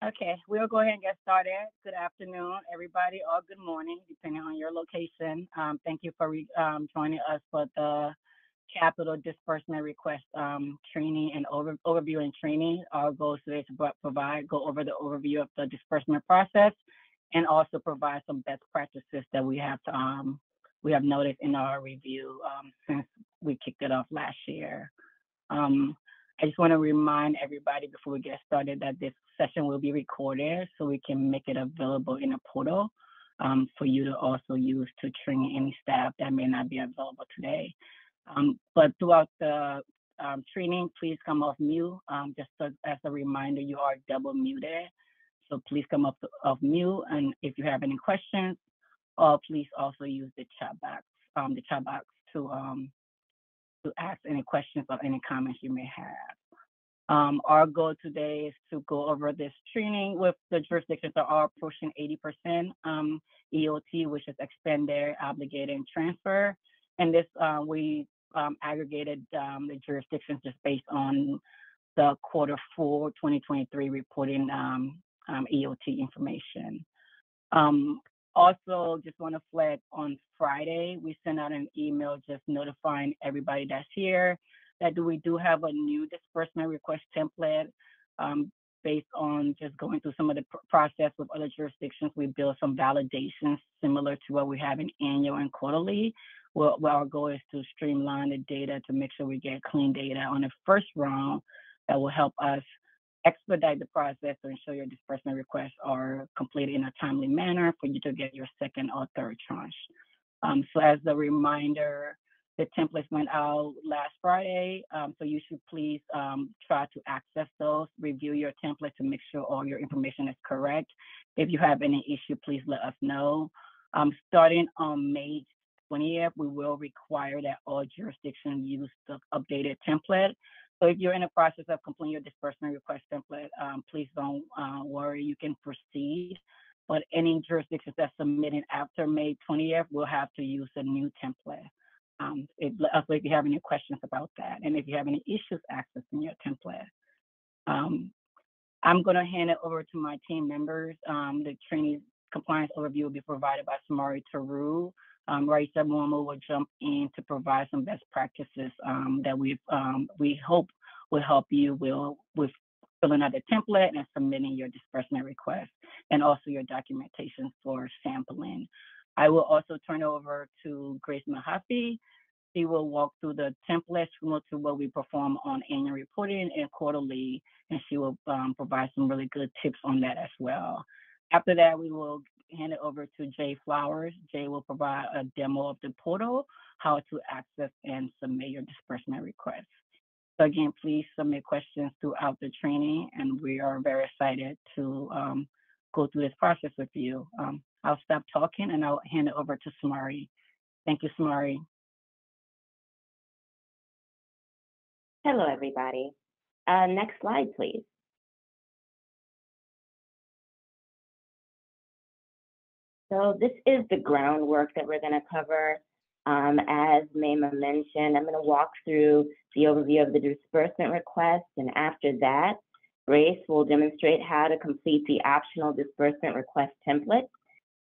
Okay, we'll go ahead and get started. Good afternoon, everybody, or good morning, depending on your location. Thank you for joining us for the capital disbursement request training and overview and training. Our goal today is to go over the overview of the disbursement process and also provide some best practices that we have noticed in our review since we kicked it off last year. Um, I just want to remind everybody before we get started that this session will be recorded so we can make it available in a portal for you to also use to train any staff that may not be available today. But throughout the training, please come off mute. Just as a reminder, you are double muted. So please come off mute. And if you have any questions, please also use the chat box to ask any questions or any comments you may have. Our goal today is to go over this training with the jurisdictions that are approaching 80% EOT, which is expended, obligated, and transfer. And this we aggregated the jurisdictions just based on the Q4 2023 reporting EOT information. Also, just want to flag on Friday, we sent out an email just notifying everybody that's here that we do have a new disbursement request template based on just going through some of the process with other jurisdictions. We built some validations similar to what we have in annual and quarterly. Well, our goal is to streamline the data to make sure we get clean data on the first round that will help us expedite the process to ensure your disbursement requests are completed in a timely manner for you to get your second or third tranche. So as a reminder, the templates went out last Friday, so you should please try to access those, review your template to make sure all your information is correct. If you have any issue, please let us know. Starting on May 20th, we will require that all jurisdictions use the updated template. So if you're in the process of completing your disbursement request template, please don't worry, you can proceed. But any jurisdictions that submitting after May 20th will have to use a new template. Let us know if you have any questions about that. And if you have any issues accessing your template. I'm going to hand it over to my team members. The training compliance overview will be provided by Samari Taru. Raisa Momo will jump in to provide some best practices that we hope will help you with filling out the template and submitting your disbursement request, and also your documentation for sampling. I will also turn over to Grace Mahaffey. She will walk through the templates similar to what we perform on annual reporting and quarterly, and she will provide some really good tips on that as well. After that, we will hand it over to Jay Flowers. Jay will provide a demo of the portal, how to access and submit your disbursement request. So again, please submit questions throughout the training, and we are very excited to go through this process with you. I'll stop talking and I'll hand it over to Samari. Thank you, Samari. Hello, everybody. Next slide, please. So this is the groundwork that we're going to cover. As Mayma mentioned, I'm going to walk through the overview of the disbursement request, and after that, Grace will demonstrate how to complete the optional disbursement request template.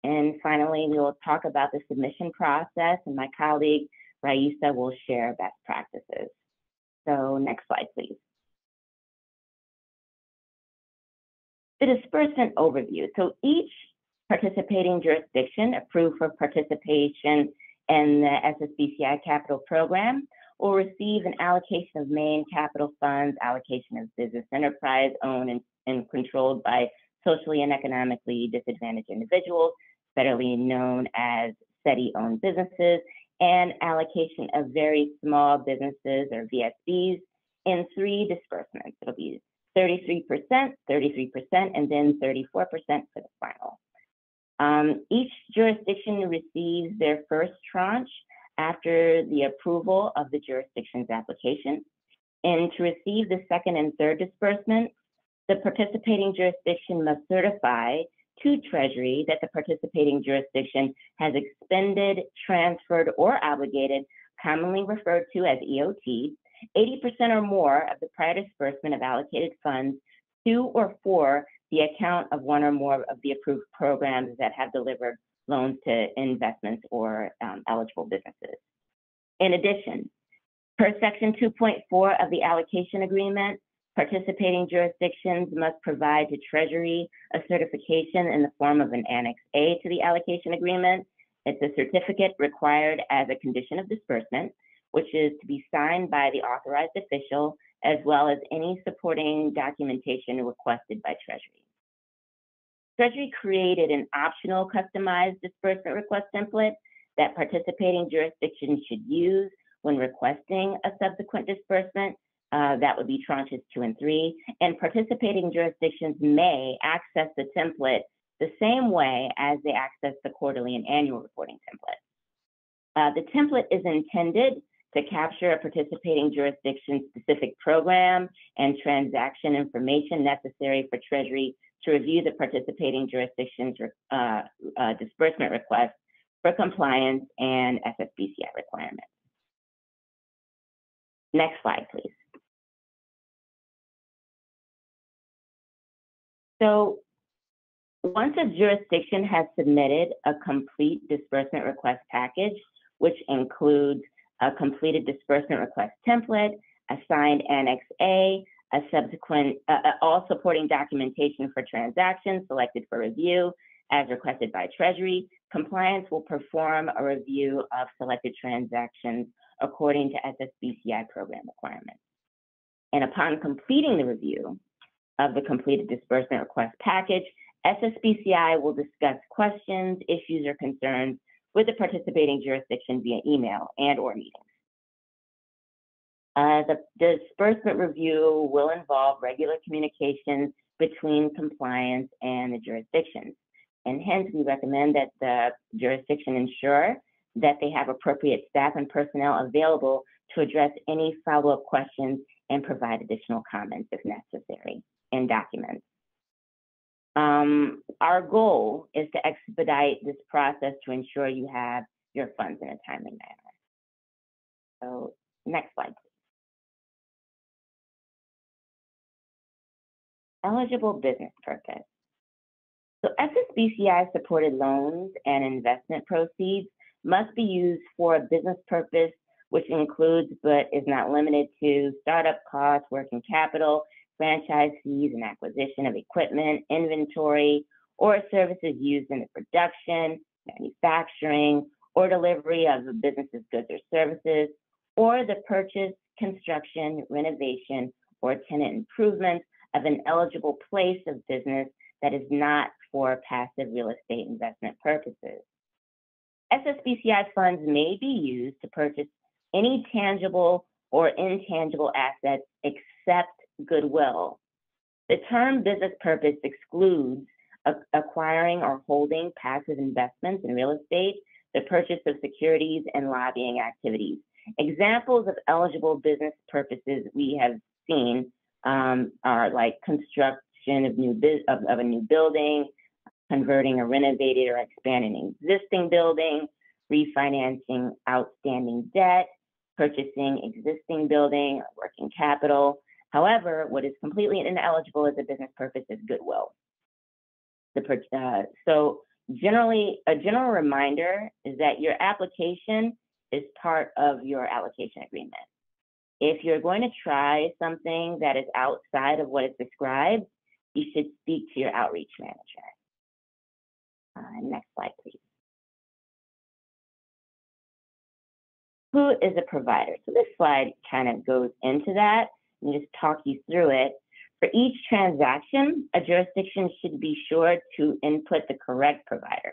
And finally, we will talk about the submission process, and my colleague Raisa will share best practices. So next slide, please. The disbursement overview. So each participating jurisdiction approved for participation in the SSBCI Capital Program will receive an allocation of main capital funds, allocation of business enterprise owned and controlled by socially and economically disadvantaged individuals, federally known as SETI-owned businesses, and allocation of very small businesses or VSBs in 3 disbursements. It'll be 33%, 33%, and then 34% for the final. Each jurisdiction receives their first tranche after the approval of the jurisdiction's application. And to receive the second and third disbursement, the participating jurisdiction must certify to Treasury that the participating jurisdiction has expended, transferred, or obligated, commonly referred to as EOT, 80% or more of the prior disbursement of allocated funds 2 or 4, the account of one or more of the approved programs that have delivered loans to investments or eligible businesses. In addition, per Section 2.4 of the allocation agreement, participating jurisdictions must provide to Treasury a certification in the form of an Annex A to the allocation agreement. It's a certificate required as a condition of disbursement, which is to be signed by the authorized official, as well as any supporting documentation requested by Treasury. Treasury created an optional customized disbursement request template that participating jurisdictions should use when requesting a subsequent disbursement. That would be tranches 2 and 3, and participating jurisdictions may access the template the same way as they access the quarterly and annual reporting template. The template is intended to capture a participating jurisdiction's specific program and transaction information necessary for Treasury to review the participating jurisdiction's disbursement request for compliance and SSBCI requirements. Next slide, please. So once a jurisdiction has submitted a complete disbursement request package, which includes a completed disbursement request template, a signed Annex A, a subsequent, all supporting documentation for transactions selected for review as requested by Treasury, compliance will perform a review of selected transactions according to SSBCI program requirements. And upon completing the review of the completed disbursement request package, SSBCI will discuss questions, issues, or concerns with the participating jurisdiction via email and/or meetings. The disbursement review will involve regular communications between compliance and the jurisdictions. And hence, we recommend that the jurisdiction ensure that they have appropriate staff and personnel available to address any follow-up questions and provide additional comments if necessary in documents. Our goal is to expedite this process to ensure you have your funds in a timely manner. So next slide, please. Eligible business purpose. So SSBCI supported loans and investment proceeds must be used for a business purpose, which includes but is not limited to startup costs, working capital, franchise fees, and acquisition of equipment, inventory, or services used in the production, manufacturing, or delivery of a business's goods or services, or the purchase, construction, renovation, or tenant improvements of an eligible place of business that is not for passive real estate investment purposes. SSBCI funds may be used to purchase any tangible or intangible assets except goodwill. The term business purpose excludes acquiring or holding passive investments in real estate, the purchase of securities, and lobbying activities. Examples of eligible business purposes we have seen are like construction of a new building, converting a renovated or expanding existing building, refinancing outstanding debt, purchasing existing building, working capital. However, what is completely ineligible as a business purpose is goodwill. So generally, a general reminder is that your application is part of your allocation agreement. If you're going to try something that is outside of what is described, you should speak to your outreach manager. Next slide, please. Who is a provider? So this slide kind of goes into that and just talk you through it. For each transaction, a jurisdiction should be sure to input the correct provider.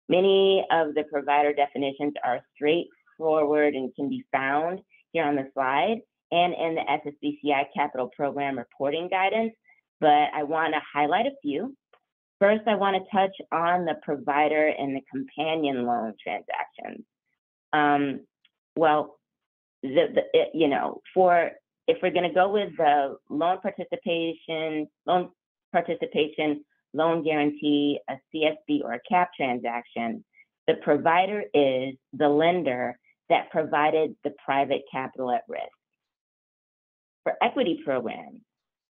Many of the provider definitions are straightforward and can be found here on the slide and in the SSBCI Capital Program reporting guidance, but I want to highlight a few. First, I want to touch on the provider and the companion loan transactions. If we're going to go with the loan participation, loan guarantee, a CSB or a CAP transaction, the provider is the lender that provided the private capital at risk. For equity programs,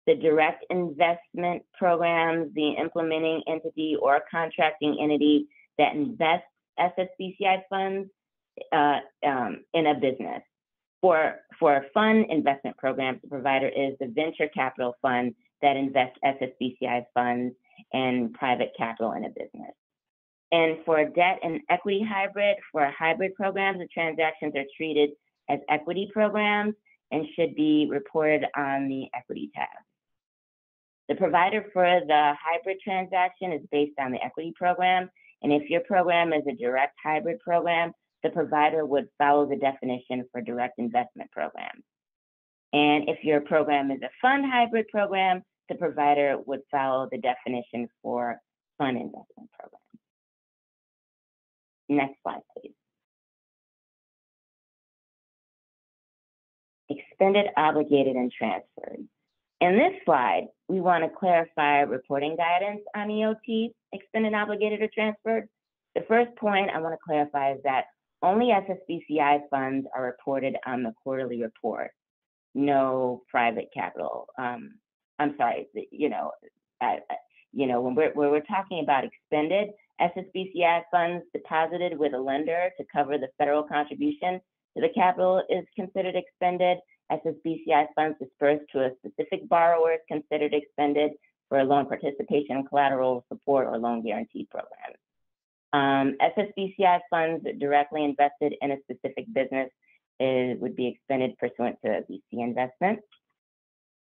the direct investment programs, the implementing entity or contracting entity that invests SSBCI funds in a business. For fund investment programs, the provider is the venture capital fund that invests SSBCI funds and private capital in a business. And for debt and equity hybrid, for hybrid programs, the transactions are treated as equity programs and should be reported on the equity tab. The provider for the hybrid transaction is based on the equity program, and if your program is a direct hybrid program, the provider would follow the definition for direct investment programs. And if your program is a fund hybrid program, the provider would follow the definition for fund investment program. Next slide, please. Expended, obligated, and transferred. In this slide, we want to clarify reporting guidance on EOT, expended, obligated, or transferred. The first point I want to clarify is that only SSBCI funds are reported on the quarterly report, no private capital. I'm sorry, when we're talking about expended, SSBCI funds deposited with a lender to cover the federal contribution to the capital is considered expended. SSBCI funds dispersed to a specific borrower is considered expended for a loan participation, collateral support, or loan guarantee program. SSBCI funds directly invested in a specific business would be expended pursuant to a VC investment.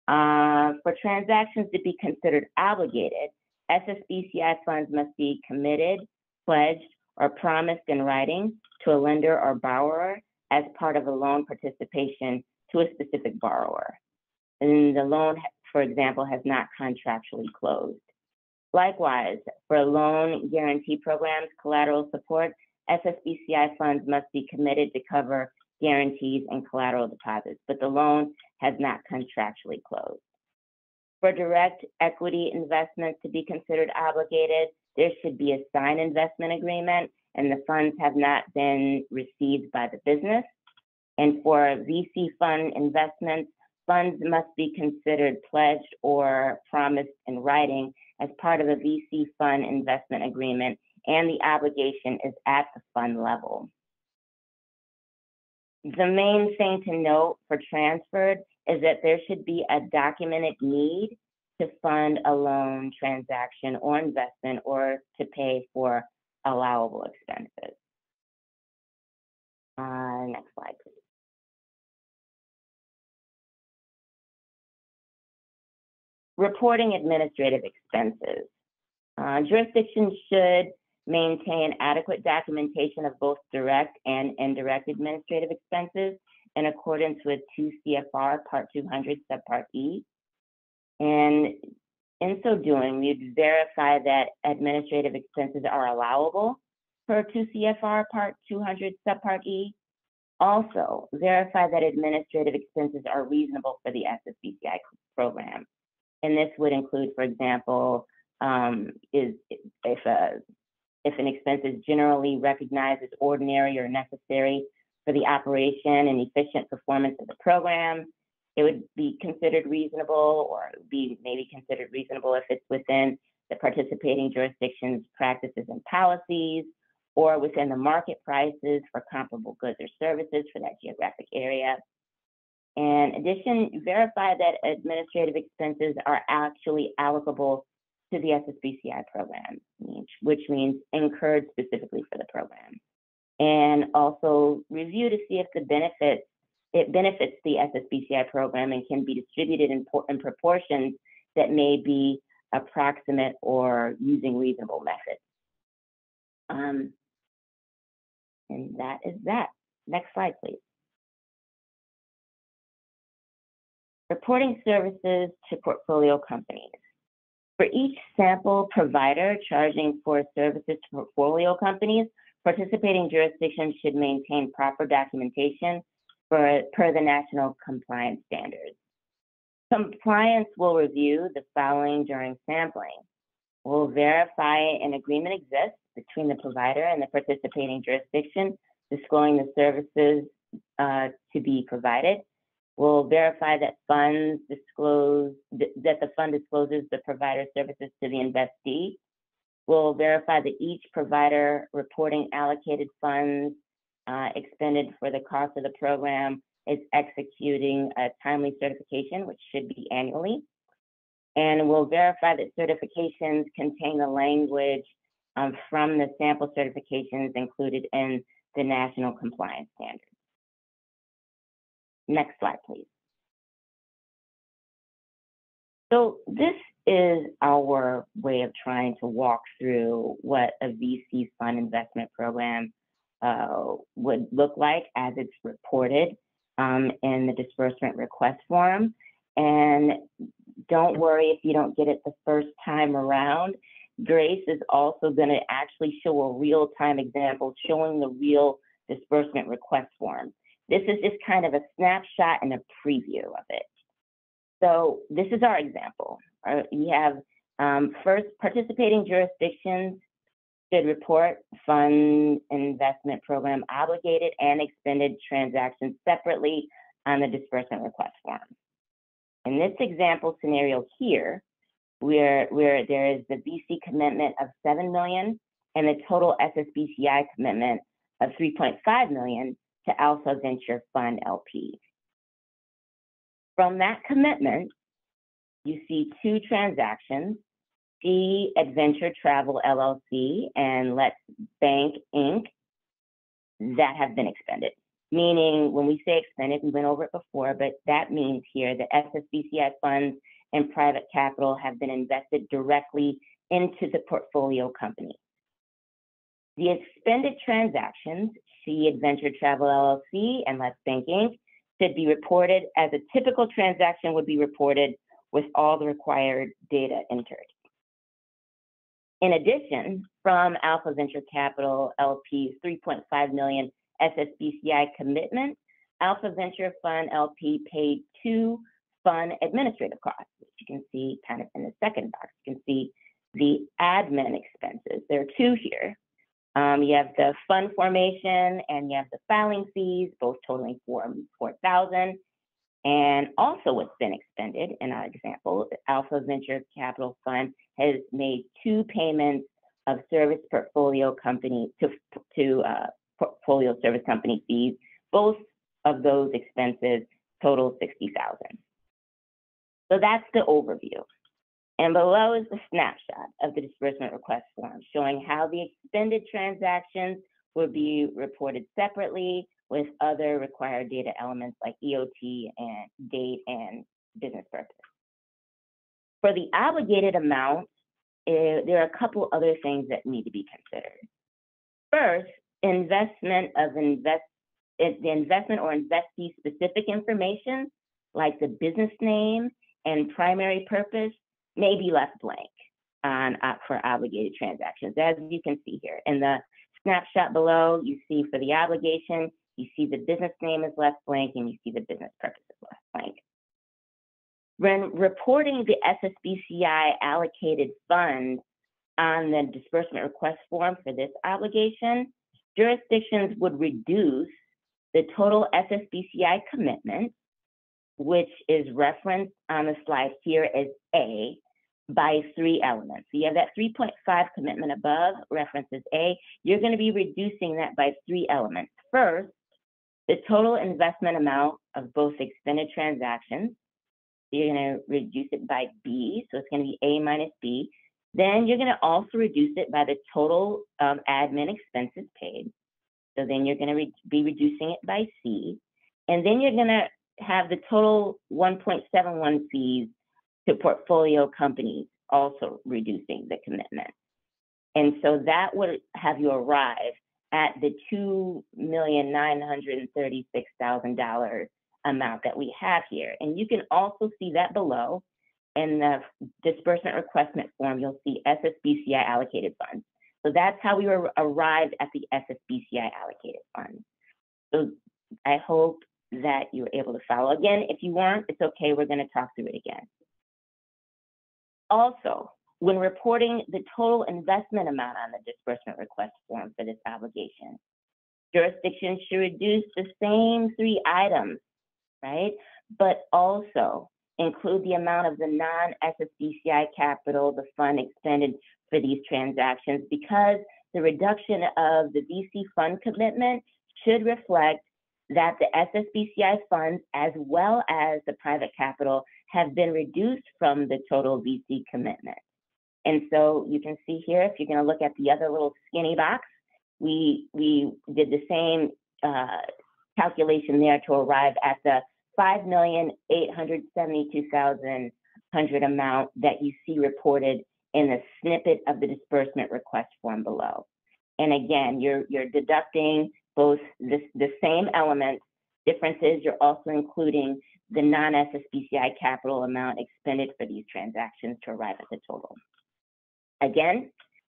For transactions to be considered obligated, SSBCI funds must be committed, pledged, or promised in writing to a lender or borrower as part of a loan participation to a specific borrower. And the loan, for example, has not contractually closed. Likewise, for loan guarantee programs, collateral support, SSBCI funds must be committed to cover guarantees and collateral deposits, but the loan has not contractually closed. For direct equity investments to be considered obligated, there should be a signed investment agreement and the funds have not been received by the business. And for VC fund investments, funds must be considered pledged or promised in writing as part of a VC fund investment agreement, and the obligation is at the fund level. The main thing to note for transferred is that there should be a documented need to fund a loan transaction or investment or to pay for allowable expenses. Next slide, please. Reporting administrative expenses. Jurisdictions should maintain adequate documentation of both direct and indirect administrative expenses in accordance with 2 CFR Part 200 Subpart E. And in so doing, we'd verify that administrative expenses are allowable per 2 CFR Part 200 Subpart E. Also, verify that administrative expenses are reasonable for the SSBCI program. And this would include, for example, if an expense is generally recognized as ordinary or necessary for the operation and efficient performance of the program, it would be considered reasonable, or be maybe considered reasonable if it's within the participating jurisdiction's practices and policies, or within the market prices for comparable goods or services for that geographic area. In addition, verify that administrative expenses are actually allocable to the SSBCI program, which means incurred specifically for the program. And also review to see if it benefits the SSBCI program and can be distributed in proportions that may be approximate or using reasonable methods. And that is that. Next slide, please. Reporting services to portfolio companies. For each sample provider charging for services to portfolio companies, participating jurisdictions should maintain proper documentation per the national compliance standards. Compliance will review the following during sampling. We'll verify an agreement exists between the provider and the participating jurisdiction, disclosing the services to be provided. We'll verify that that the fund discloses the provider services to the investee. We'll verify that each provider reporting allocated funds expended for the cost of the program is executing a timely certification, which should be annually. And we'll verify that certifications contain the language from the sample certifications included in the National Compliance Standards. Next slide, please. So this is our way of trying to walk through what a VC fund investment program would look like as it's reported in the disbursement request form. And don't worry if you don't get it the first time around. Grace is also going to actually show a real-time example showing the real disbursement request form. This is just kind of a snapshot and a preview of it. So this is our example. You have first, participating jurisdictions should report fund investment program obligated and expended transactions separately on the disbursement request form. In this example scenario here, where there is the VC commitment of $7 million and the total SSBCI commitment of $3.5 million to Alpha Venture Fund LP. From that commitment, you see two transactions, C Adventure Travel LLC and Let's Bank Inc. that have been expended. Meaning, when we say expended, we went over it before, but that means here that SSBCI funds and private capital have been invested directly into the portfolio company. The expended transactions, C Adventure Travel LLC and Let's Bank Inc., should be reported as a typical transaction would be reported with all the required data entered. In addition, from Alpha Venture Capital LP's $3.5 million SSBCI commitment, Alpha Venture Fund LP paid 2 fund administrative costs, which you can see kind of in the second box. You can see the admin expenses. There are 2 here. You have the fund formation and you have the filing fees, both totaling $4,000. And also what's been expended in our example, the Alpha Venture Capital Fund has made 2 payments of service portfolio company to portfolio service company fees. Both of those expenses total $60,000. So that's the overview. And below is the snapshot of the disbursement request form showing how the expended transactions will be reported separately with other required data elements like EOT and date and business purpose. For the obligated amount, there are a couple other things that need to be considered. First, the investment or investee specific information like the business name and primary purpose may be left blank for obligated transactions, as you can see here. In the snapshot below, you see for the obligation, you see the business name is left blank and you see the business purpose is left blank. When reporting the SSBCI allocated fund on the disbursement request form for this obligation, jurisdictions would reduce the total SSBCI commitment, which is referenced on the slide here as A, by 3 elements. So you have that 3.5 commitment above, references A. You're going to be reducing that by 3 elements. First, the total investment amount of both expended transactions. So you're going to reduce it by B, so it's going to be A minus B. Then you're going to also reduce it by the total admin expenses paid. So then you're going to be reducing it by C. And then you're going to have the total 1.71 fees to portfolio companies, also reducing the commitment. And so that would have you arrive at the $2,936,000 amount that we have here. And you can also see that below in the disbursement requestment form, you'll see SSBCI allocated funds. So that's how we arrived at the SSBCI allocated funds. So I hope that you were able to follow. Again, if you weren't, it's okay, we're going to talk through it again. Also, when reporting the total investment amount on the disbursement request form for this obligation, jurisdictions should reduce the same 3 items, right, but also include the amount of the non-SSBCI capital, the fund expended for these transactions, because the reduction of the VC fund commitment should reflect that the SSBCI funds, as well as the private capital, have been reduced from the total VC commitment. And so you can see here, if you're going to look at the other little skinny box, we did the same calculation there to arrive at the $5,872,100 amount that you see reported in the snippet of the disbursement request form below. And again, you're deducting both the same elements. Difference is you're also including the non-SSBCI capital amount expended for these transactions to arrive at the total. Again,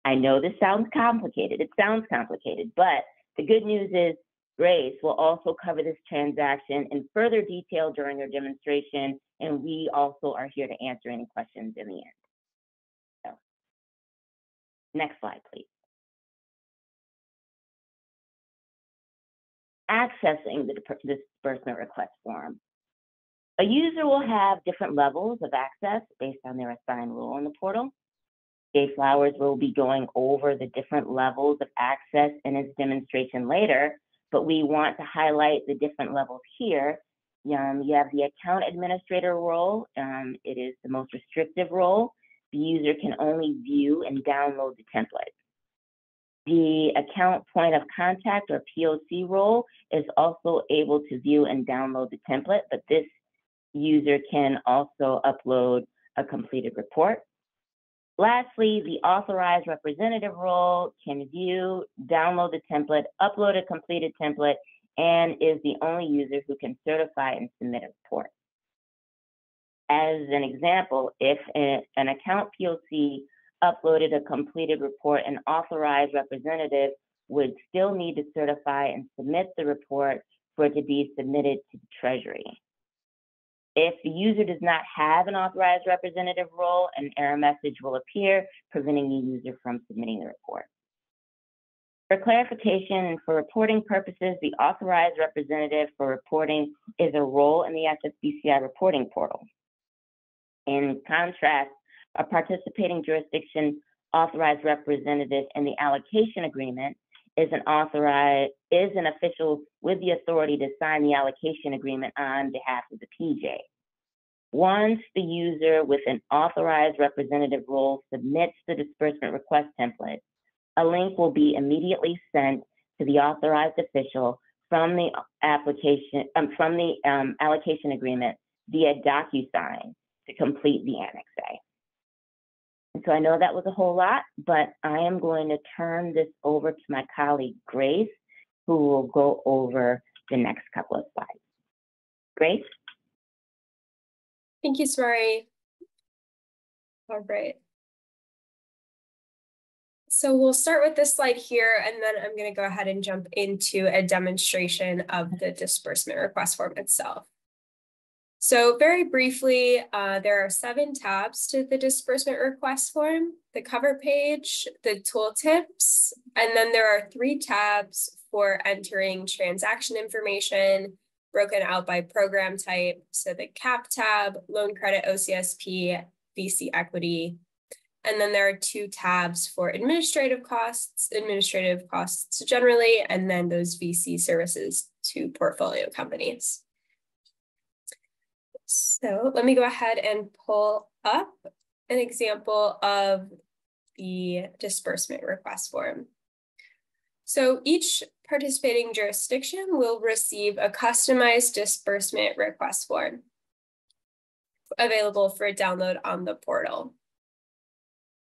I know this sounds complicated. It sounds complicated, but the good news is Grace will also cover this transaction in further detail during her demonstration, and we also are here to answer any questions in the end. So, next slide, please. Accessing the disbursement request form. A user will have different levels of access based on their assigned role in the portal. Jay Flowers will be going over the different levels of access in his demonstration later, but we want to highlight the different levels here. You have the account administrator role. It is the most restrictive role. The user can only view and download the template. The account point of contact or POC role is also able to view and download the template, but this user can also upload a completed report. Lastly, the authorized representative role can view, download the template, upload a completed template, and is the only user who can certify and submit a report. As an example, if an account POC uploaded a completed report, an authorized representative would still need to certify and submit the report for it to be submitted to the Treasury. If the user does not have an authorized representative role, an error message will appear, preventing the user from submitting the report. For clarification and for reporting purposes, the authorized representative for reporting is a role in the SSBCI reporting portal. In contrast, a participating jurisdiction authorized representative in the allocation agreement is an official with the authority to sign the allocation agreement on behalf of the PJ. Once the user with an authorized representative role submits the disbursement request template, a link will be immediately sent to the authorized official from the allocation agreement via DocuSign to complete the Annex A. And so I know that was a whole lot, but I am going to turn this over to my colleague, Grace, who will go over the next couple of slides. Grace? Thank you, Swari. All right. So we'll start with this slide here, and then I'm going to go ahead and jump into a demonstration of the disbursement request form itself. So very briefly, there are 7 tabs to the disbursement request form: the cover page, the tooltips, and then there are 3 tabs for entering transaction information broken out by program type. So the CAP tab, loan credit OCSP, VC equity. And then there are 2 tabs for administrative costs generally, and then those VC services to portfolio companies. So let me go ahead and pull up an example of the disbursement request form. So each participating jurisdiction will receive a customized disbursement request form available for download on the portal.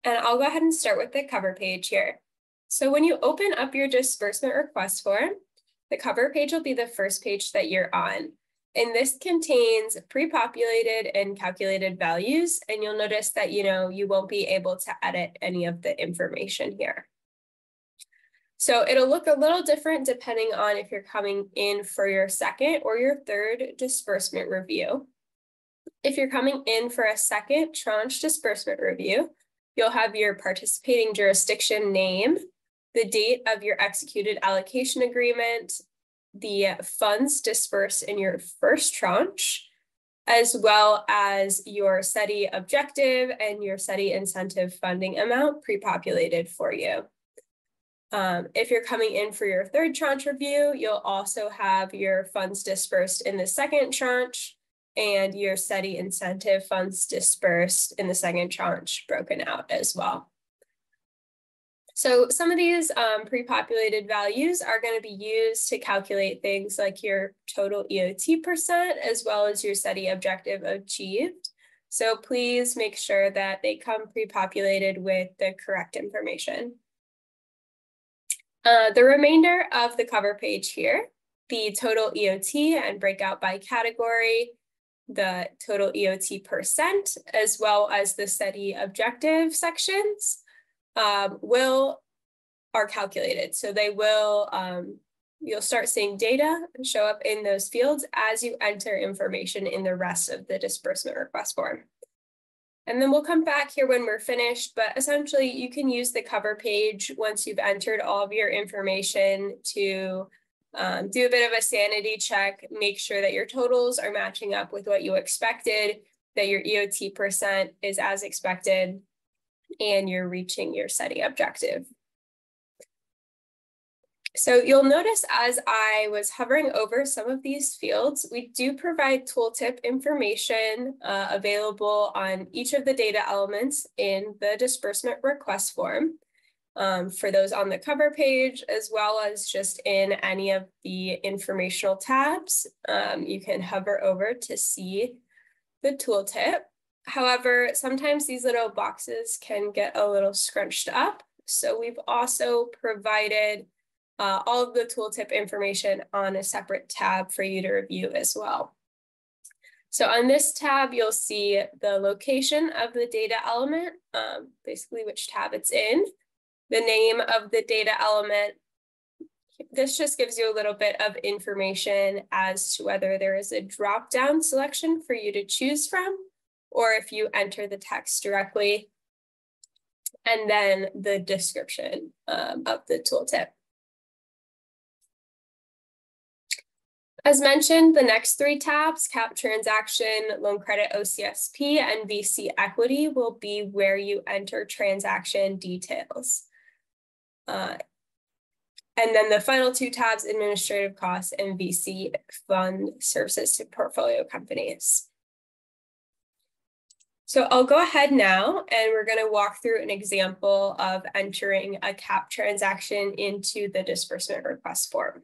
And I'll go ahead and start with the cover page here. So when you open up your disbursement request form, the cover page will be the first page that you're on. And this contains pre-populated and calculated values. And you'll notice that, you won't be able to edit any of the information here. So it'll look a little different depending on if you're coming in for your second or your third disbursement review. If you're coming in for a second tranche disbursement review, you'll have your participating jurisdiction name, the date of your executed allocation agreement, the funds dispersed in your first tranche, as well as your SETI objective and your SETI incentive funding amount pre-populated for you. If you're coming in for your third tranche review, you'll also have your funds dispersed in the second tranche and your SETI incentive funds dispersed in the second tranche broken out as well. So some of these pre-populated values are going to be used to calculate things like your total EOT percent, as well as your SETI objective achieved. So please make sure that they come pre-populated with the correct information. The remainder of the cover page here, the total EOT and breakout by category, the total EOT percent, as well as the SETI objective sections are calculated. So they will, you'll start seeing data show up in those fields as you enter information in the rest of the disbursement request form. And then we'll come back here when we're finished, but essentially you can use the cover page once you've entered all of your information to do a bit of a sanity check, make sure that your totals are matching up with what you expected, that your EOT percent is as expected, and you're reaching your SETI objective. So you'll notice as I was hovering over some of these fields, we do provide tooltip information available on each of the data elements in the disbursement request form for those on the cover page, as well as just in any of the informational tabs. You can hover over to see the tooltip. However, sometimes these little boxes can get a little scrunched up. So we've also provided all of the tooltip information on a separate tab for you to review as well. So on this tab, you'll see the location of the data element, basically which tab it's in, the name of the data element. This just gives you a little bit of information as to whether there is a drop-down selection for you to choose from, or if you enter the text directly, and then the description of the tooltip. As mentioned, the next three tabs, CAP transaction, loan credit OCSP, and VC equity, will be where you enter transaction details. And then the final two tabs, administrative costs and VC fund services to portfolio companies. So I'll go ahead now, and we're going to walk through an example of entering a CAP transaction into the disbursement request form.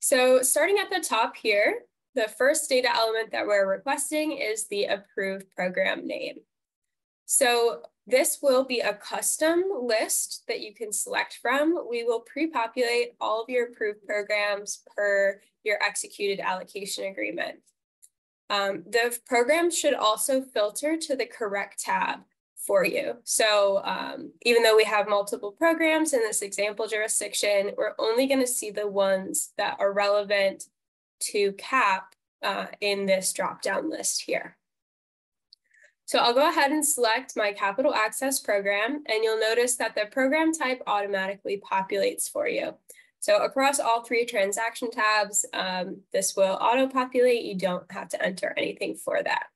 So starting at the top here, the first data element that we're requesting is the approved program name. So this will be a custom list that you can select from. We will pre-populate all of your approved programs per your executed allocation agreement. The program should also filter to the correct tab for you. So even though we have multiple programs in this example jurisdiction, we're only going to see the ones that are relevant to CAP in this drop-down list here. So I'll go ahead and select my capital access program, and you'll notice that the program type automatically populates for you. So across all three transaction tabs, this will auto-populate. You don't have to enter anything for that.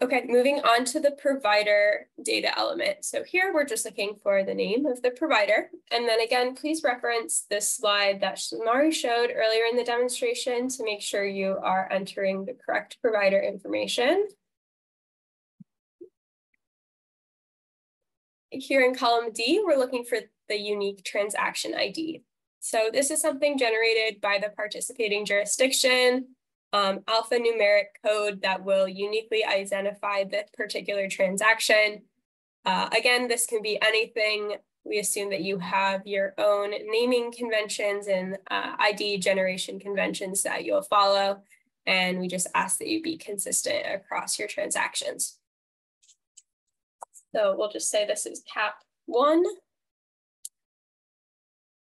Okay, moving on to the provider data element. So here we're just looking for the name of the provider. And then again, please reference this slide that Mari showed earlier in the demonstration to make sure you are entering the correct provider information. Here in column D, we're looking for the unique transaction ID. So this is something generated by the participating jurisdiction. Alphanumeric code that will uniquely identify the particular transaction. Again, this can be anything. We assume that you have your own naming conventions and ID generation conventions that you'll follow, and we just ask that you be consistent across your transactions. So we'll just say this is CAP 1.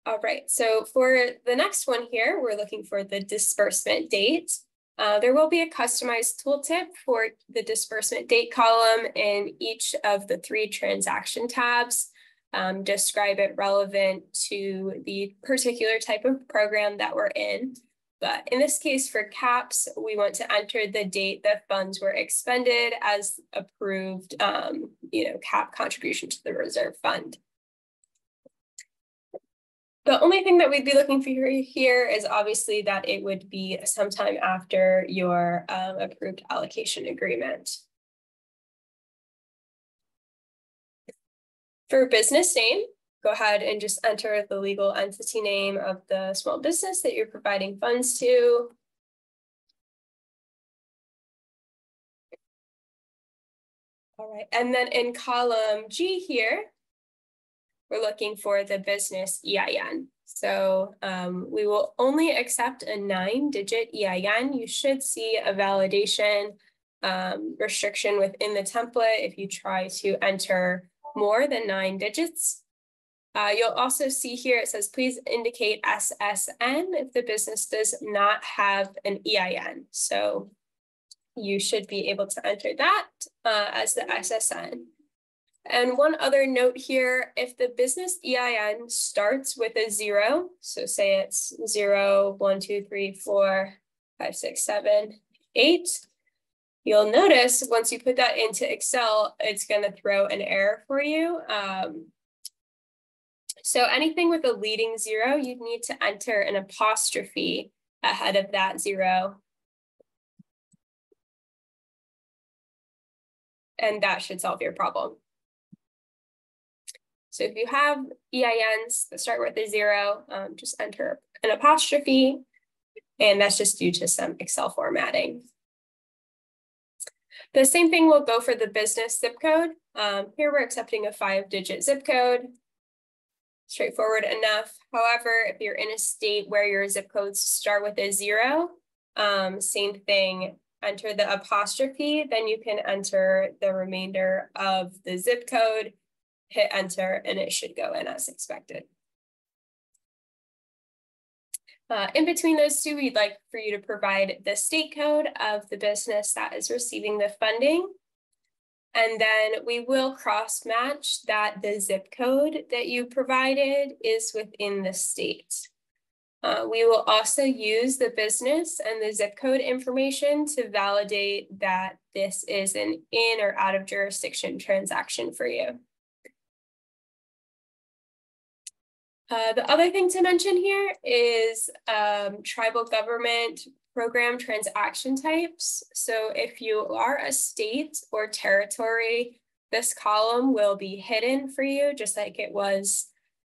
All right, so for the next one here, we're looking for the disbursement date. There will be a customized tooltip for the disbursement date column in each of the three transaction tabs. describe it relevant to the particular type of program that we're in. But in this case, for CAPS, we want to enter the date that funds were expended as approved, CAP contribution to the reserve fund. The only thing that we'd be looking for here is obviously that it would be sometime after your approved allocation agreement. For business name, go ahead and just enter the legal entity name of the small business that you're providing funds to. All right, and then in column G here, we're looking for the business EIN. So we will only accept a 9-digit EIN. You should see a validation restriction within the template if you try to enter more than 9 digits. You'll also see here, it says, please indicate SSN if the business does not have an EIN. So you should be able to enter that as the SSN. And one other note here, if the business EIN starts with a 0, so say it's 0, 1, 2, 3, 4, 5, 6, 7, 8, you'll notice once you put that into Excel, it's going to throw an error for you. So anything with a leading 0, you'd need to enter an apostrophe ahead of that 0. And that should solve your problem. So if you have EINs that start with a 0, just enter an apostrophe, and that's just due to some Excel formatting. The same thing will go for the business zip code. Here we're accepting a 5-digit zip code. Straightforward enough. However, if you're in a state where your zip codes start with a 0, same thing, enter the apostrophe, then you can enter the remainder of the zip code, hit enter, and it should go in as expected. In between those two, we'd like for you to provide the state code of the business that is receiving the funding. And then we will cross-match that the zip code that you provided is within the state. We will also use the business and the zip code information to validate that this is an in or out of jurisdiction transaction for you. The other thing to mention here is tribal government program transaction types. So if you are a state or territory, this column will be hidden for you, just like it was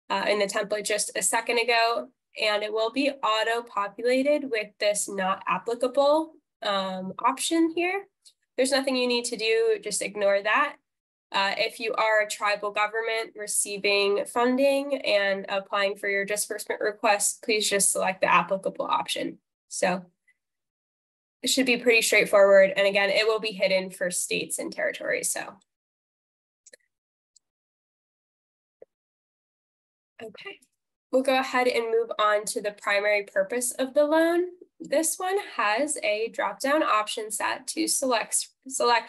in the template just a second ago, and it will be auto-populated with this not applicable option here. There's nothing you need to do, just ignore that. If you are a tribal government receiving funding and applying for your disbursement request, please just select the applicable option. So it should be pretty straightforward. And again, it will be hidden for states and territories. So, okay, we'll go ahead and move on to the primary purpose of the loan. This one has a drop-down option set to select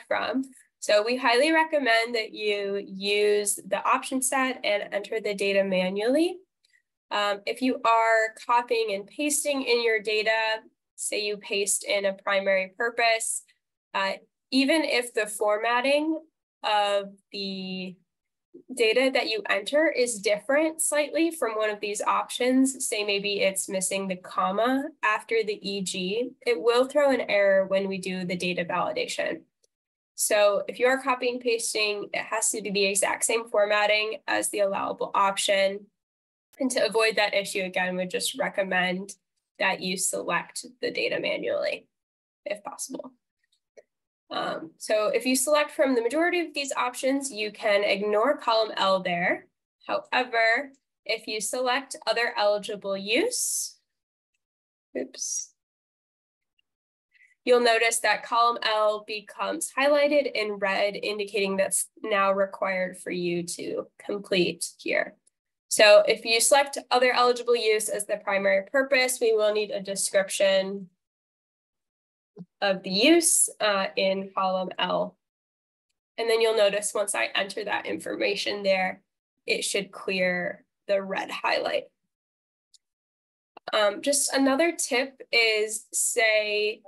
from. So we highly recommend that you use the option set and enter the data manually. If you are copying and pasting in your data, say you paste in a primary purpose, even if the formatting of the data that you enter is different slightly from one of these options, say maybe it's missing the comma after the EG, it will throw an error when we do the data validation. So if you are copying and pasting, it has to be the exact same formatting as the allowable option. And to avoid that issue, again, we just recommend that you select the data manually, if possible. So if you select from the majority of these options, you can ignore column L there. However, if you select other eligible use, you'll notice that column L becomes highlighted in red, indicating that's now required for you to complete here. So if you select other eligible use as the primary purpose, we will need a description of the use in column L. And then you'll notice once I enter that information there, it should clear the red highlight. Just another tip is, say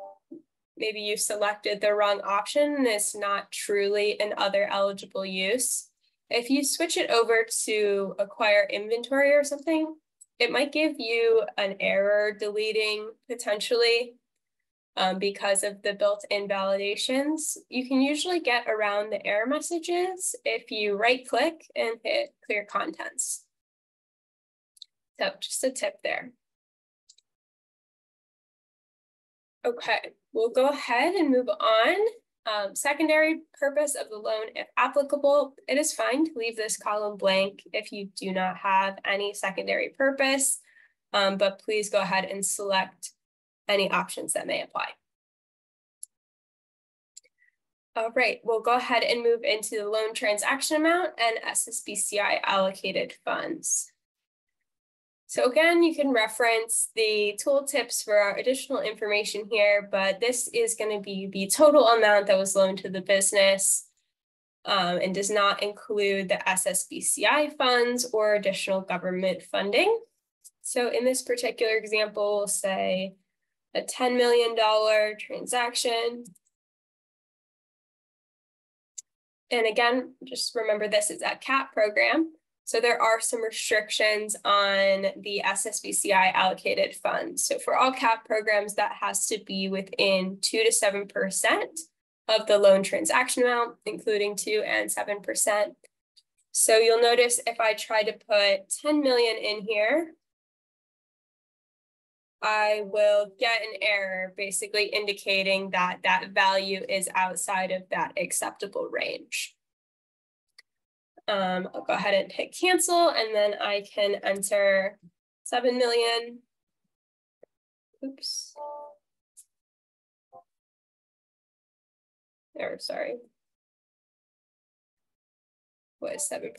maybe you selected the wrong option and it's not truly an other eligible use. If you switch it over to acquire inventory or something, it might give you an error deleting potentially because of the built-in validations. You can usually get around the error messages if you right-click and hit clear contents. So just a tip there. Okay, we'll go ahead and move on. Secondary purpose of the loan, if applicable, it is fine to leave this column blank if you do not have any secondary purpose, but please go ahead and select any options that may apply. All right, we'll go ahead and move into the loan transaction amount and SSBCI allocated funds. So again, you can reference the tooltips for our additional information here, but this is going to be the total amount that was loaned to the business and does not include the SSBCI funds or additional government funding. So in this particular example, we'll say a $10 million transaction. And again, just remember this is a CAP program. So there are some restrictions on the SSBCI allocated funds. So for all CAP programs, that has to be within 2 to 7% of the loan transaction amount, including 2 and 7%. So you'll notice if I try to put 10 million in here, I will get an error basically indicating that that value is outside of that acceptable range. I'll go ahead and hit cancel, and then I can enter 7 million. Oops. Or sorry. What is 7%?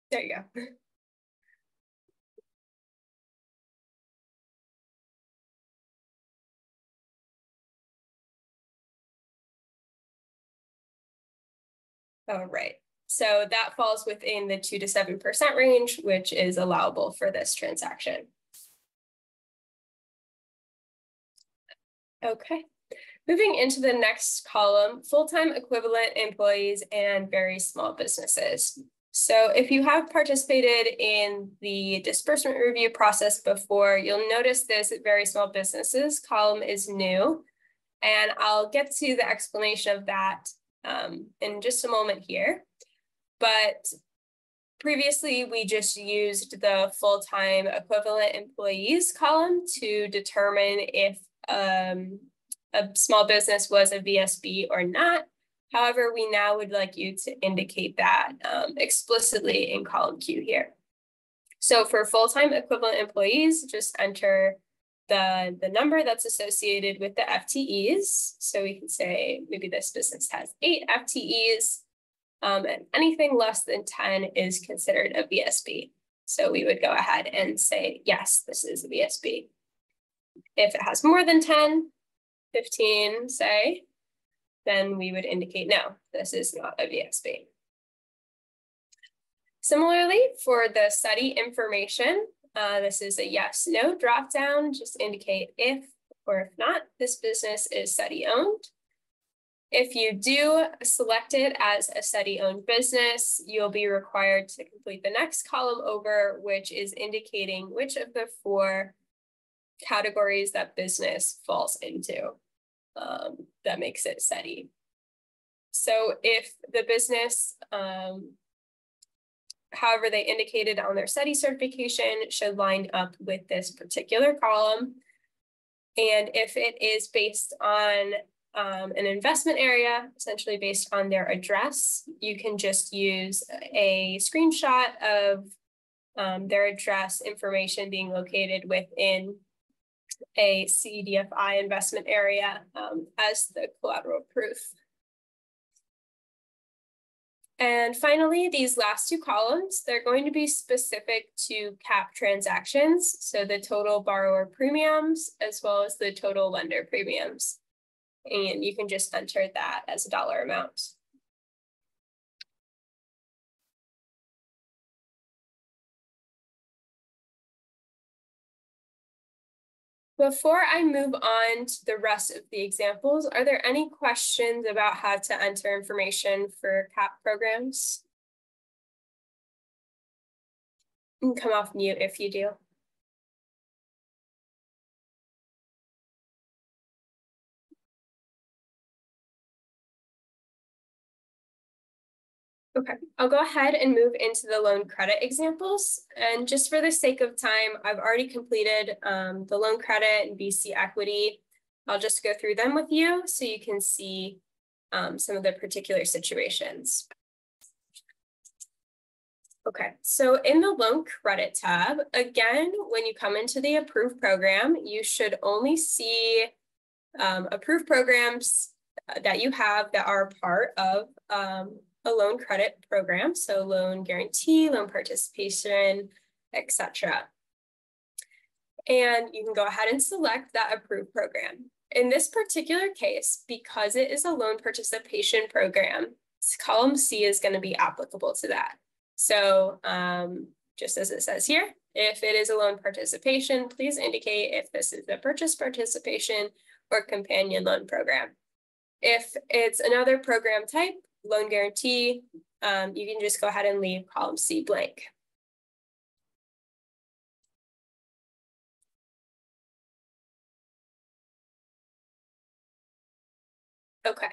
There you go. All right, so that falls within the 2 to 7% range, which is allowable for this transaction. Okay, moving into the next column, full-time equivalent employees and very small businesses. So if you have participated in the disbursement review process before, you'll notice this very small businesses column is new, and I'll get to the explanation of that in just a moment here. But previously, we just used the full-time equivalent employees column to determine if a small business was a VSB or not. However, we now would like you to indicate that explicitly in column Q here. So for full-time equivalent employees, just enter the number that's associated with the FTEs. So we can say maybe this business has 8 FTEs, and anything less than 10 is considered a VSB. So we would go ahead and say, yes, this is a VSB. If it has more than 10, 15, say, then we would indicate, no, this is not a VSB. Similarly, for the study information, this is a yes, no dropdown, just indicate if or if not, this business is study owned. If you do select it as a study owned business, you'll be required to complete the next column over, which is indicating which of the 4 categories that business falls into that makes it study. So if the business, however they indicated on their study certification, should line up with this particular column. And if it is based on an investment area, essentially based on their address, you can just use a screenshot of their address information being located within a CDFI investment area as the collateral proof. And finally, these last two columns, they're going to be specific to CAP transactions. So the total borrower premiums, as well as the total lender premiums. And you can just enter that as a dollar amount. Before I move on to the rest of the examples, are there any questions about how to enter information for CAP programs? You can come off mute if you do. Okay, I'll go ahead and move into the loan credit examples. And just for the sake of time, I've already completed the loan credit and BC equity. I'll just go through them with you so you can see some of the particular situations. Okay, so in the loan credit tab, again, when you come into the approved program, you should only see approved programs that you have that are part of a loan credit program, so loan guarantee, loan participation, etc. And you can go ahead and select that approved program. In this particular case, because it is a loan participation program, column C is going to be applicable to that. So just as it says here, if it is a loan participation, please indicate if this is a purchase participation or companion loan program. If it's another program type, loan guarantee, you can just go ahead and leave column C blank. Okay,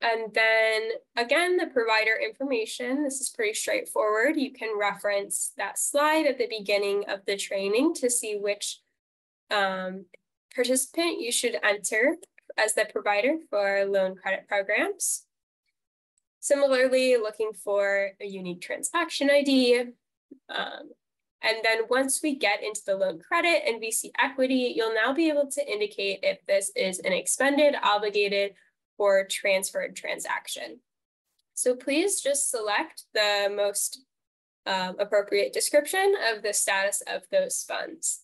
and then again, the provider information, this is pretty straightforward. You can reference that slide at the beginning of the training to see which participant you should enter as the provider for loan credit programs. Similarly, looking for a unique transaction ID. And then once we get into the loan credit and VC equity, you'll now be able to indicate if this is an expended, obligated, or transferred transaction. So please just select the most appropriate description of the status of those funds.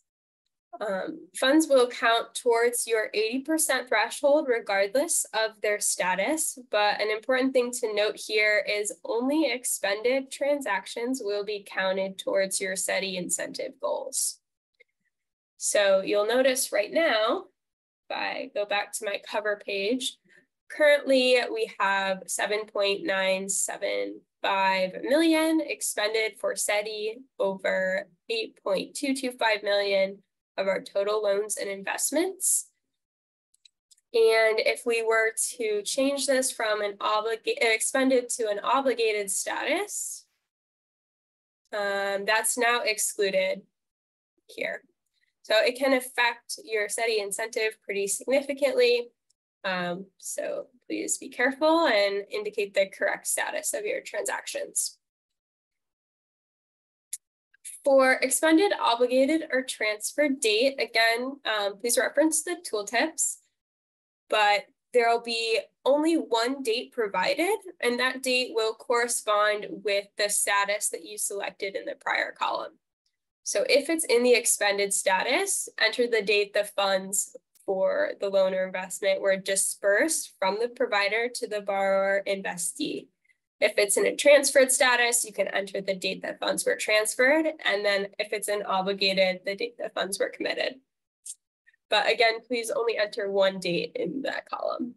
Funds will count towards your 80% threshold regardless of their status, but an important thing to note here is only expended transactions will be counted towards your SETI incentive goals. So you'll notice right now, if I go back to my cover page, currently we have 7.975 million expended for SETI over 8.225 million of our total loans and investments. And if we were to change this from an expended to an obligated status, that's now excluded here. So it can affect your SETI incentive pretty significantly. So please be careful and indicate the correct status of your transactions. For expended, obligated, or transferred date, again, please reference the tooltips, but there will be only one date provided, and that date will correspond with the status that you selected in the prior column. So if it's in the expended status, enter the date the funds for the loan or investment were dispersed from the provider to the borrower investee. If it's in a transferred status, you can enter the date that funds were transferred. And then if it's an obligated, the date that funds were committed. But again, please only enter one date in that column.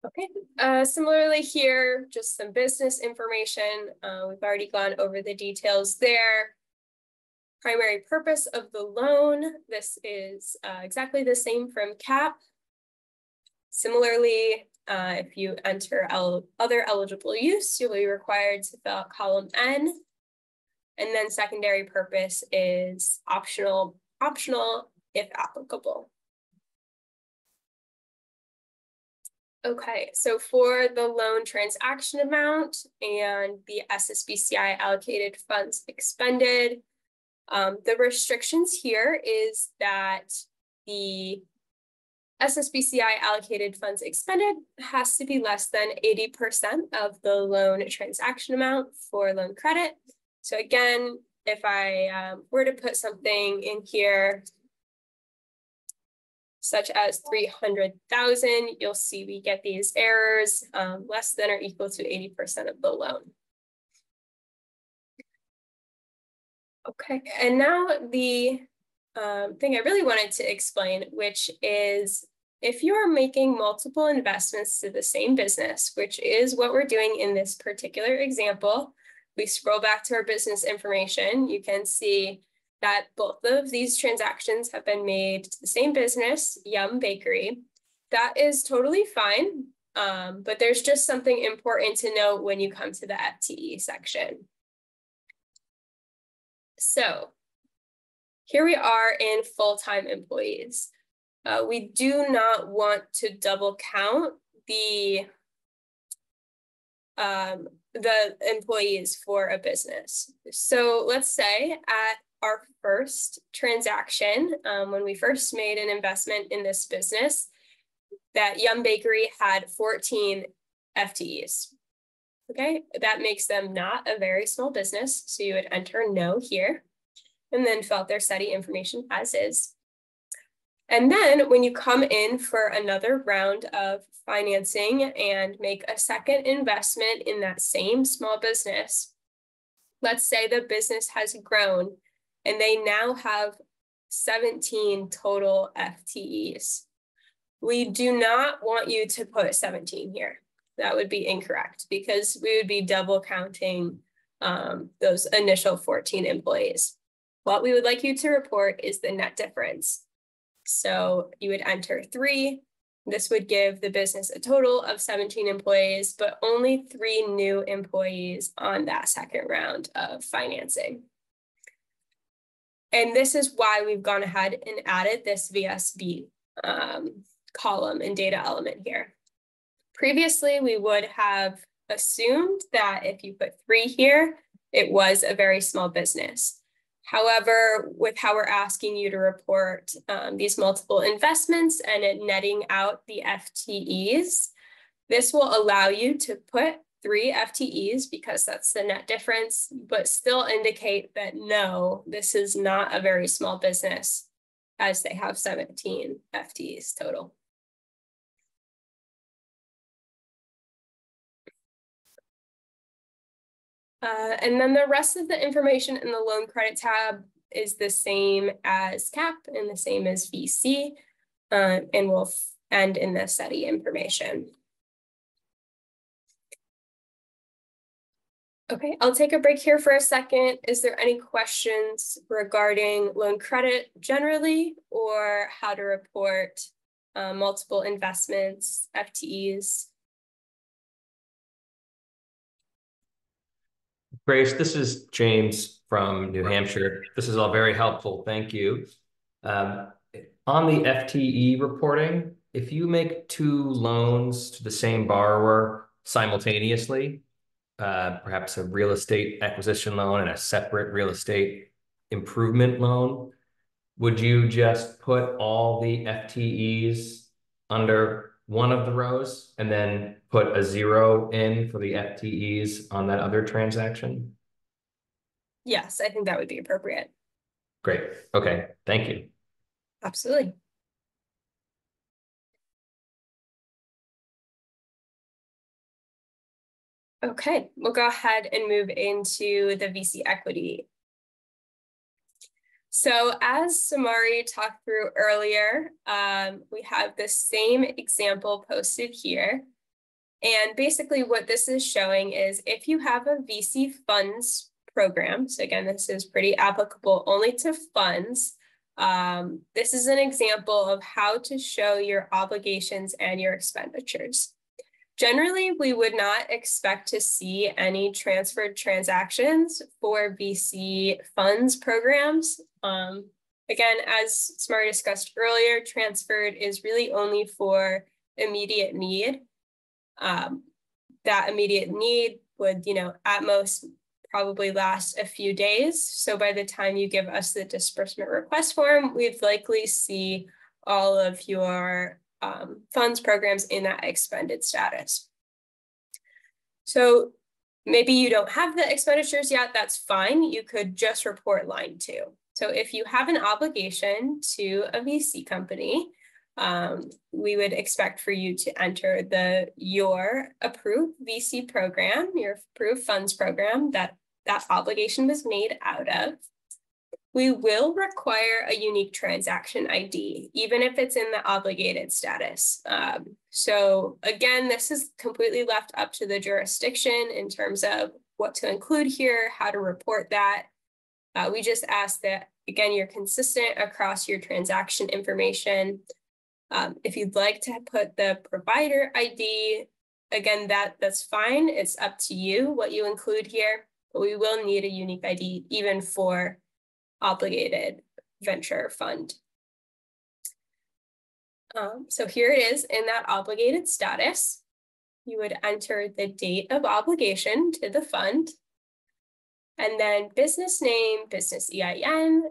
Okay, similarly here, just some business information. We've already gone over the details there. Primary purpose of the loan. This is exactly the same from CAP. Similarly, if you enter other eligible use, you'll be required to fill out column N. And then secondary purpose is optional if applicable. Okay, so for the loan transaction amount and the SSBCI allocated funds expended, the restrictions here is that the SSBCI allocated funds expended has to be less than 80% of the loan transaction amount for loan credit. So again, if I were to put something in here, such as 300,000, you'll see we get these errors, less than or equal to 80% of the loan. Okay, and now the thing I really wanted to explain, which is if you are making multiple investments to the same business, which is what we're doing in this particular example, we scroll back to our business information, you can see that both of these transactions have been made to the same business, Yum Bakery. That is totally fine, but there's just something important to note when you come to the FTE section. So here we are in full-time employees. We do not want to double count the employees for a business. So let's say at our first transaction, when we first made an investment in this business, that Yum Bakery had 14 FTEs. Okay, that makes them not a very small business. So you would enter no here and then fill out their SETI information as is. And then when you come in for another round of financing and make a second investment in that same small business, let's say the business has grown and they now have 17 total FTEs. We do not want you to put 17 here. That would be incorrect because we would be double counting those initial 14 employees. What we would like you to report is the net difference. So you would enter 3. This would give the business a total of 17 employees, but only 3 new employees on that second round of financing. And this is why we've gone ahead and added this VSB column and data element here. Previously, we would have assumed that if you put 3 here, it was a very small business. However, with how we're asking you to report these multiple investments and it netting out the FTEs, this will allow you to put 3 FTEs because that's the net difference, but still indicate that no, this is not a very small business as they have 17 FTEs total. And then the rest of the information in the loan credit tab is the same as CAP and the same as VC, and will end in the SETI information. Okay, I'll take a break here for a second. Is there any questions regarding loan credit generally or how to report multiple investments, FTEs? Grace, this is James from New Hampshire. This is all very helpful. Thank you. On the FTE reporting, if you make 2 loans to the same borrower simultaneously, perhaps a real estate acquisition loan and a separate real estate improvement loan, would you just put all the FTEs under one of the rows and then put a 0 in for the FTEs on that other transaction? Yes, I think that would be appropriate. Great. Okay. Thank you. Absolutely. Okay, we'll go ahead and move into the VC equity. So as Samari talked through earlier, we have the same example posted here. And basically what this is showing is if you have a VC funds program, so again, this is pretty applicable only to funds, this is an example of how to show your obligations and your expenditures. Generally, we would not expect to see any transferred transactions for VC funds programs. Again, as Samari discussed earlier, transferred is really only for immediate need. That immediate need would, at most probably last a few days. So by the time you give us the disbursement request form, we'd likely see all of your funds programs in that expended status. So maybe you don't have the expenditures yet, that's fine. You could just report line 2. So if you have an obligation to a VC company, we would expect for you to enter your approved VC program, your approved funds program that obligation was made out of. We will require a unique transaction ID, even if it's in the obligated status. So again, this is completely left up to the jurisdiction in terms of what to include here, how to report that. We just ask that, again, you're consistent across your transaction information. If you'd like to put the provider ID, again, that's fine. It's up to you what you include here, but we will need a unique ID even for obligated venture fund. So here it is in that obligated status. You would enter the date of obligation to the fund, and then business name, business EIN,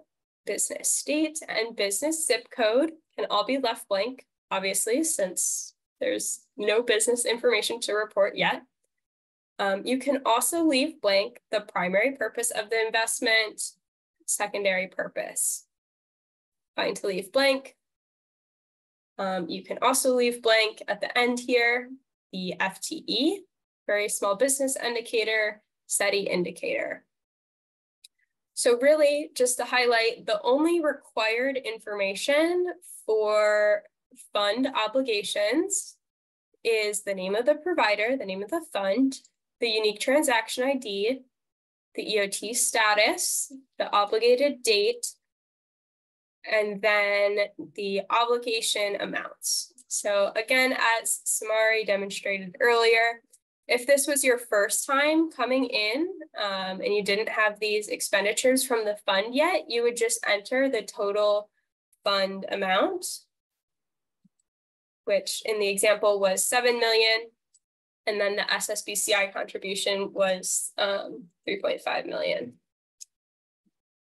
business state, and business zip code can all be left blank, obviously, since there's no business information to report yet. You can also leave blank the primary purpose of the investment, secondary purpose. Fine to leave blank. You can also leave blank at the end here, the FTE, very small business indicator, SETI indicator. So really, just to highlight, the only required information for fund obligations is the name of the provider, the name of the fund, the unique transaction ID, the EOT status, the obligated date, and then the obligation amounts. So again, as Samari demonstrated earlier, if this was your first time coming in and you didn't have these expenditures from the fund yet, you would just enter the total fund amount, which in the example was 7 million. And then the SSBCI contribution was 3.5 million.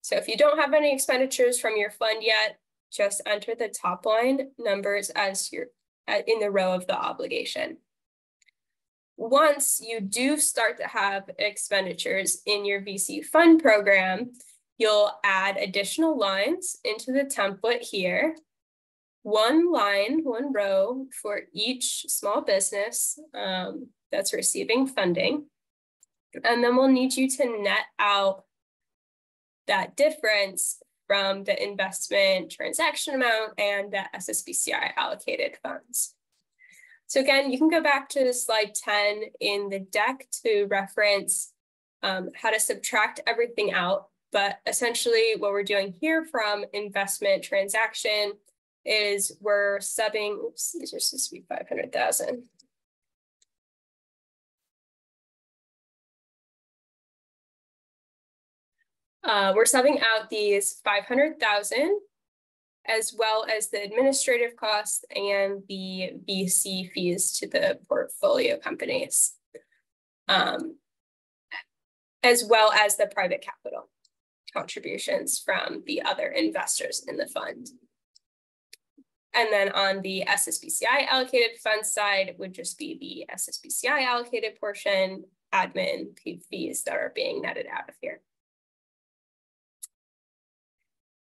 So if you don't have any expenditures from your fund yet, just enter the top line numbers as in the row of the obligation. Once you do start to have expenditures in your VC fund program, you'll add additional lines into the template here. One line, one row for each small business that's receiving funding. And then we'll need you to net out that difference from the investment transaction amount and the SSBCI allocated funds. So again, you can go back to slide 10 in the deck to reference how to subtract everything out. But essentially what we're doing here from investment transaction is we're subbing, oops, these are supposed to be 500,000. We're subbing out these 500,000 as well as the administrative costs and the VC fees to the portfolio companies, as well as the private capital contributions from the other investors in the fund. And then on the SSBCI allocated fund side, it would just be the SSBCI allocated portion, admin fees that are being netted out of here.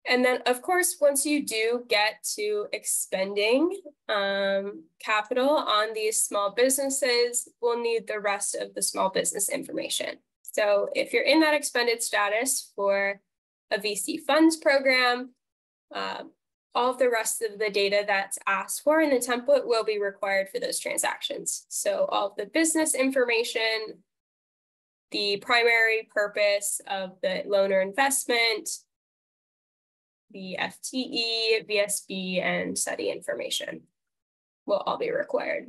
And then, of course, once you do get to expending capital on these small businesses, we'll need the rest of the small business information. So if you're in that expended status for a VC funds program, all of the rest of the data that's asked for in the template will be required for those transactions. So all of the business information, the primary purpose of the loan or investment, the FTE, VSB, and SETI information will all be required.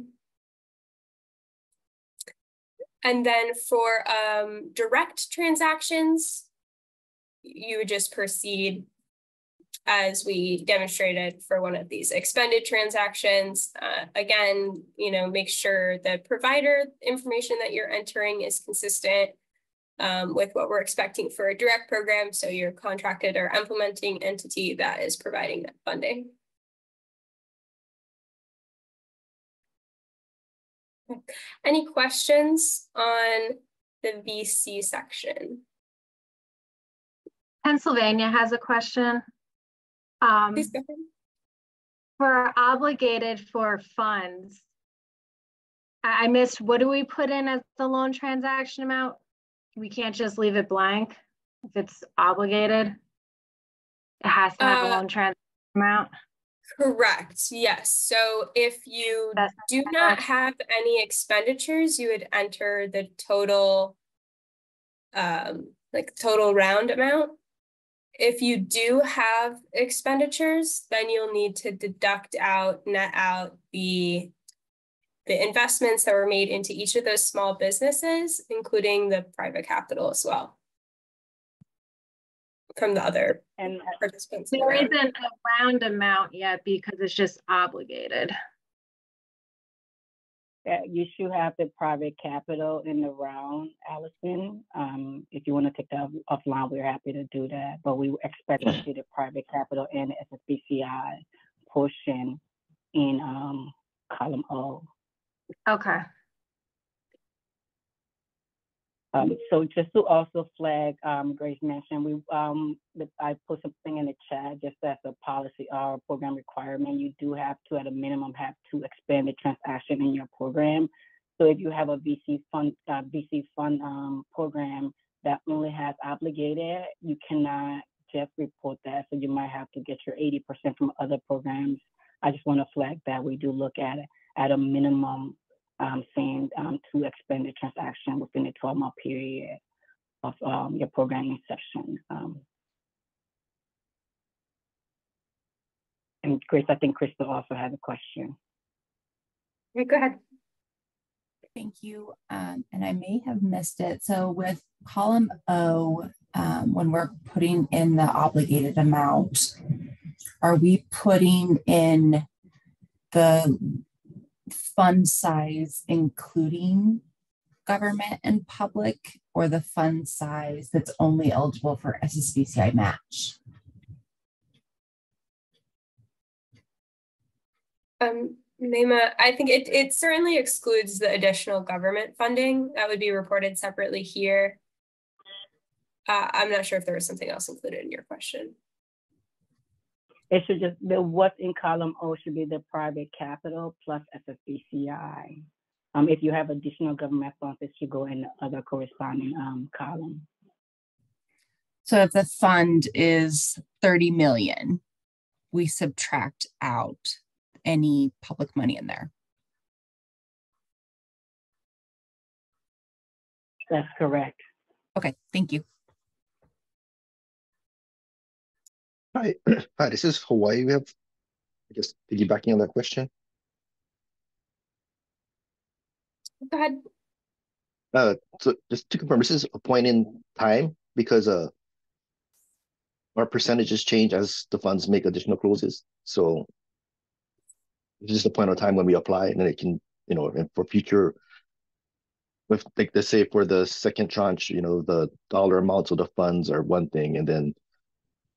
And then for direct transactions, you would just proceed as we demonstrated for one of these expended transactions. Again, make sure the provider information that you're entering is consistent with what we're expecting for a direct program. So your contracted or implementing entity that is providing that funding. Any questions on the VC section? Pennsylvania has a question. Please go ahead. For obligated for funds, I missed, what do we put in as the loan transaction amount? We can't just leave it blank if it's obligated. It has to have a loan transaction amount. Correct, yes. So if you do not have any expenditures, you would enter the total, like total round amount. If you do have expenditures, then you'll need to deduct out, net out the investments that were made into each of those small businesses, including the private capital as well, from the other participants. There isn't a round amount yet because it's just obligated. Yeah, you should have the private capital in the round, Allison. If you want to take that offline, we're happy to do that. But we expect to see the private capital and SSBCI portion in column O. Okay. So just to also flag, Grace mentioned, I put something in the chat just as a policy or program requirement. You do have to, at a minimum, have to expand the transaction in your program. So if you have a VC fund program that only has obligated, you cannot just report that. So you might have to get your 80% from other programs. I just want to flag that we do look at it at a minimum. Saying to expend the transaction within the 12-month period of your program inception. And Grace, I think Crystal also had a question. Okay, go ahead. Thank you. And I may have missed it. So with column O, when we're putting in the obligated amount, are we putting in the fund size including government and public, or the fund size that's only eligible for SSBCI match? Naima, I think it certainly excludes the additional government funding that would be reported separately here. I'm not sure if there was something else included in your question. It should just, what's in column O should be the private capital plus SSBCI. If you have additional government funds, it should go in the other corresponding column. So if the fund is 30 million, we subtract out any public money in there. That's correct. Okay, thank you. Hi, this is Hawaii. We have, I guess, piggybacking on that question. Go ahead. So just to confirm, this is a point in time because our percentages change as the funds make additional closes. So it's just a point of time when we apply, and then it can, and for future, with like let's say for the second tranche, the dollar amounts of the funds are one thing, and then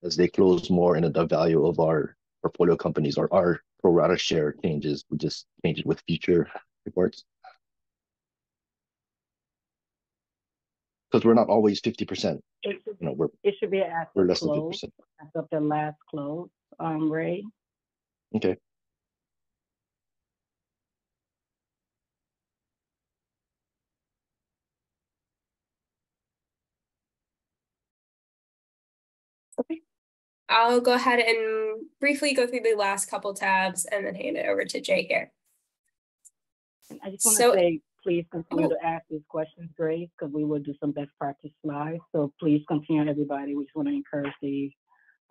as they close more and the value of our portfolio companies or our pro rata share changes, we just change it with future reports. Because we're not always 50%. It should be we're less than 50%. As of the last close, Ray. Okay. Okay. I'll go ahead and briefly go through the last couple tabs and then hand it over to Jay here. And I just want to say, please continue to ask these questions, Grace, because we will do some best practice slides. So please continue, everybody. We just want to encourage these.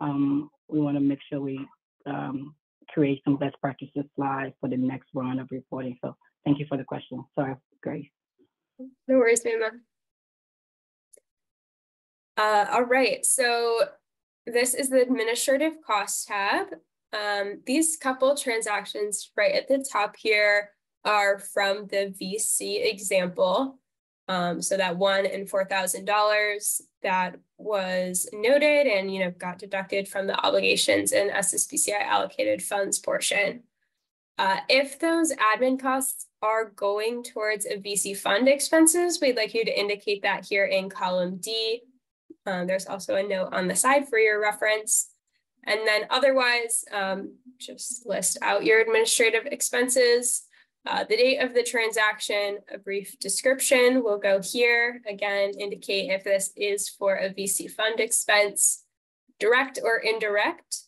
We want to make sure we create some best practices slides for the next round of reporting. So thank you for the question. Sorry, Grace. No worries, Naima. All right, so this is the administrative cost tab. These couple transactions right at the top here are from the VC example. So that $1,000 and $4,000 that was noted and got deducted from the obligations and SSBCI allocated funds portion. If those admin costs are going towards a VC fund expenses, we'd like you to indicate that here in column D. There's also a note on the side for your reference. And then otherwise, just list out your administrative expenses, the date of the transaction, a brief description will go here. Again, indicate if this is for a VC fund expense, direct or indirect,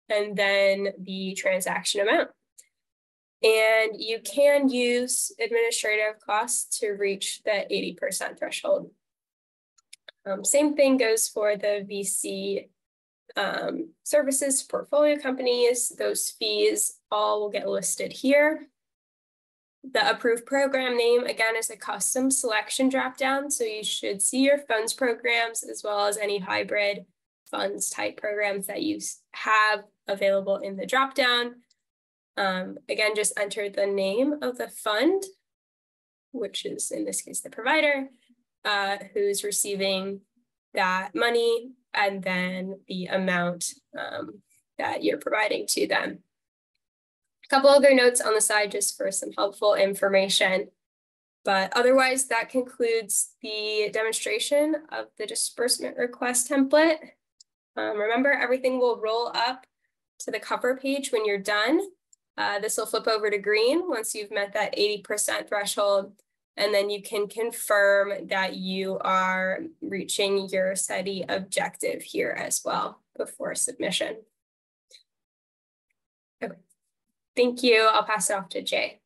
and then the transaction amount. And you can use administrative costs to reach the 80% threshold. Same thing goes for the VC services portfolio companies. Those fees all will get listed here. The approved program name, again, is a custom selection dropdown. So you should see your funds programs as well as any hybrid funds type programs that you have available in the dropdown. Again, just enter the name of the fund, which is in this case the provider, who's receiving that money, and then the amount that you're providing to them. A couple other notes on the side just for some helpful information. But otherwise, that concludes the demonstration of the disbursement request template. Remember, everything will roll up to the cover page when you're done. This will flip over to green once you've met that 80% threshold. And then you can confirm that you are reaching your SETI objective here as well before submission. Okay, thank you. I'll pass it off to Jay.